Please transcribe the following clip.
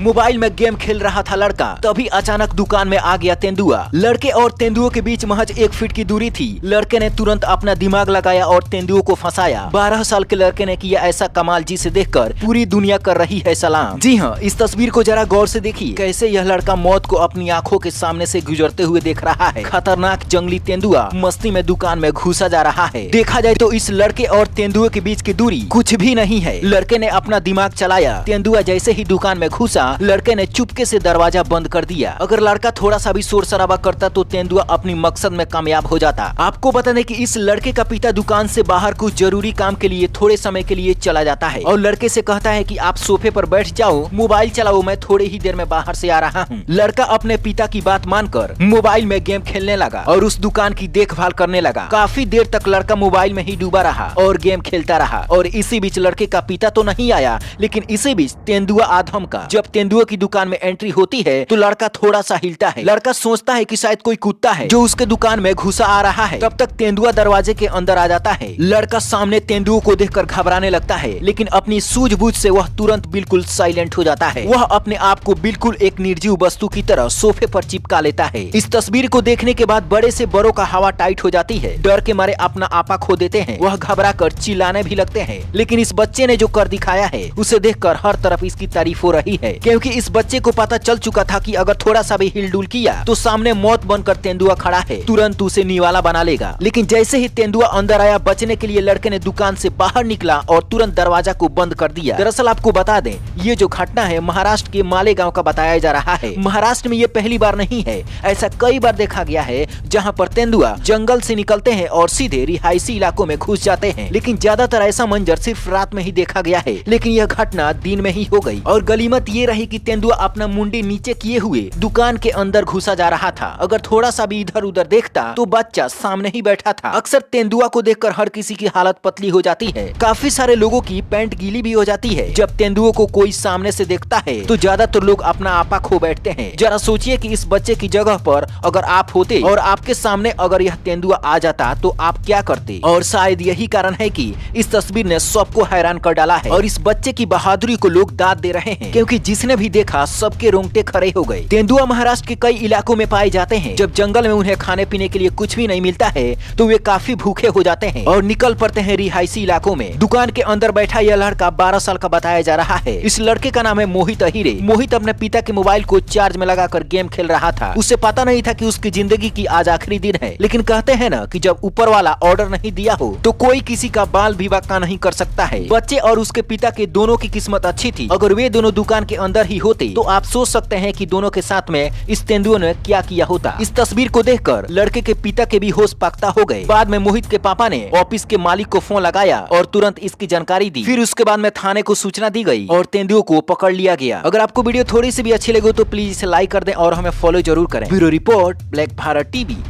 Mobile में game खेल रहा था लड़का, तभी अचानक दुकान में आ गया तेंदुआ। लड़के और तेंदुओं के बीच महज 1 फीट की दूरी थी। लड़के ने तुरंत अपना दिमाग लगाया और तेंदुओं को फंसाया। 12 साल के लड़के ने किया ऐसा कमाल जिसे देखकर पूरी दुनिया कर रही है सलाम। जी हाँ, इस तस्वीर को जरा गौर से देखिए, कैसे यह लड़का मौत को अपनी आंखों के सामने से गुजरते हुए देख रहा है। खतरनाक जंगली तेंदुआ मस्ती में दुकान में घुसा जा रहा है। देखा जाए तो इस लड़के और तेंदुए के बीच की दूरी कुछ भी नहीं है। लड़के ने अपना दिमाग चलाया, तेंदुआ जैसे ही दुकान में घुसा, लड़के ने चुपके से दरवाजा बंद कर दिया। अगर लड़का थोड़ा सा भी शोर शराबा करता तो तेंदुआ अपनी मकसद में कामयाब हो जाता। आपको बता दें कि इस लड़के का पिता दुकान से बाहर कुछ जरूरी काम के लिए थोड़े समय के लिए चला जाता है और लड़के से कहता है कि आप सोफे पर बैठ जाओ, मोबाइल चलाओ, मैं थोड़ी ही देर में बाहर से आ रहा हूँ। लड़का अपने पिता की बात मानकर मोबाइल में गेम खेलने लगा और उस दुकान की देखभाल करने लगा। काफी देर तक लड़का मोबाइल में ही डूबा रहा और गेम खेलता रहा और इसी बीच लड़के का पिता तो नहीं आया, लेकिन इसी बीच तेंदुआ आ धमका। जब तेंदुआ की दुकान में एंट्री होती है तो लड़का थोड़ा सा हिलता है। लड़का सोचता है कि शायद कोई कुत्ता है जो उसके दुकान में घुसा आ रहा है। तब तक तेंदुआ दरवाजे के अंदर आ जाता है। लड़का सामने तेंदुआ को देखकर घबराने लगता है, लेकिन अपनी सूझबूझ से वह तुरंत बिल्कुल साइलेंट हो जाता है। वह अपने आप को बिल्कुल एक निर्जीव वस्तु की तरह सोफे पर चिपका लेता है। इस तस्वीर को देखने के बाद बड़े से बड़ों का हवा टाइट हो जाती है। डर के मारे अपना आपा खो देते हैं। वह घबरा कर चिल्लाने भी लगते हैं, लेकिन इस बच्चे ने जो कर दिखाया है उसे देखकर हर तरफ इसकी तारीफ हो रही है, क्योंकि इस बच्चे को पता चल चुका था कि अगर थोड़ा सा भी हिलडुल किया तो सामने मौत बनकर तेंदुआ खड़ा है, तुरंत उसे निवाला बना लेगा। लेकिन जैसे ही तेंदुआ अंदर आया, बचने के लिए लड़के ने दुकान से बाहर निकला और तुरंत दरवाजा को बंद कर दिया। दरअसल आपको बता दें, ये जो घटना है महाराष्ट्र के मालेगांव का बताया जा रहा है। महाराष्ट्र में ये पहली बार नहीं है, ऐसा कई बार देखा गया है जहाँ पर तेंदुआ जंगल से निकलते हैं और सीधे रिहायशी इलाकों में घुस जाते हैं। लेकिन ज्यादातर ऐसा मंजर सिर्फ रात में ही देखा गया है, लेकिन यह घटना दिन में ही हो गई। और गलीमत ये रही कि तेंदुआ अपना मुंडी नीचे किए हुए दुकान के अंदर घुसा जा रहा था। अगर थोड़ा सा भी इधर उधर देखता तो बच्चा सामने ही बैठा था। अक्सर तेंदुआ को देखकर हर किसी की हालत पतली हो जाती है। काफी सारे लोगों की पैंट गीली भी हो जाती है। जब तेंदुआ को कोई सामने से देखता है तो ज्यादातर लोग अपना आपा खो बैठते हैं। जरा सोचिए कि इस बच्चे की जगह पर अगर आप होते और आपके सामने अगर यह तेंदुआ आ जाता तो आप क्या करते। और शायद यही कारण है कि इस तस्वीर ने सबको हैरान कर डाला है और इस बच्चे की बहादुरी को लोग दाद दे रहे हैं, क्योंकि जिसने भी देखा सबके रोंगटे खड़े हो गए। तेंदुआ महाराष्ट्र के कई इलाकों में पाए जाते हैं। जब जंगल में उन्हें खाने पीने के लिए कुछ भी नहीं मिलता है तो वे काफी भूखे हो जाते हैं और निकल पड़ते हैं रिहायशी इलाकों में। दुकान के अंदर बैठा यह लड़का 12 साल का बताया जा रहा है। इस लड़के का नाम है मोहित अहिरे। मोहित अपने पिता के मोबाइल को चार्ज में लगाकर गेम खेल रहा था। उसे पता नहीं था कि उसकी जिंदगी की आज आखिरी दिन है, लेकिन कहते हैं ना कि जब ऊपर वाला ऑर्डर नहीं दिया हो तो कोई किसी का बाल भी बांका नहीं कर सकता है। बच्चे और उसके पिता के दोनों की किस्मत अच्छी थी। अगर वे दोनों दुकान के अंदर ही होते तो आप सोच सकते हैं कि दोनों के साथ में इस तेंदुआ ने क्या किया होता। इस तस्वीर को देखकर लड़के के पिता के भी होश पाक्ता हो गए। बाद में मोहित के पापा ने ऑफिस के मालिक को फोन लगाया और तुरंत इसकी जानकारी दी। फिर उसके बाद में थाने को सूचना दी गई और तेंदुआ को पकड़ लिया गया। अगर आपको वीडियो थोड़ी सी भी अच्छी लगे तो प्लीज इसे लाइक कर दें और हमें फॉलो जरूर करें। Bureau report, black Bharat TV.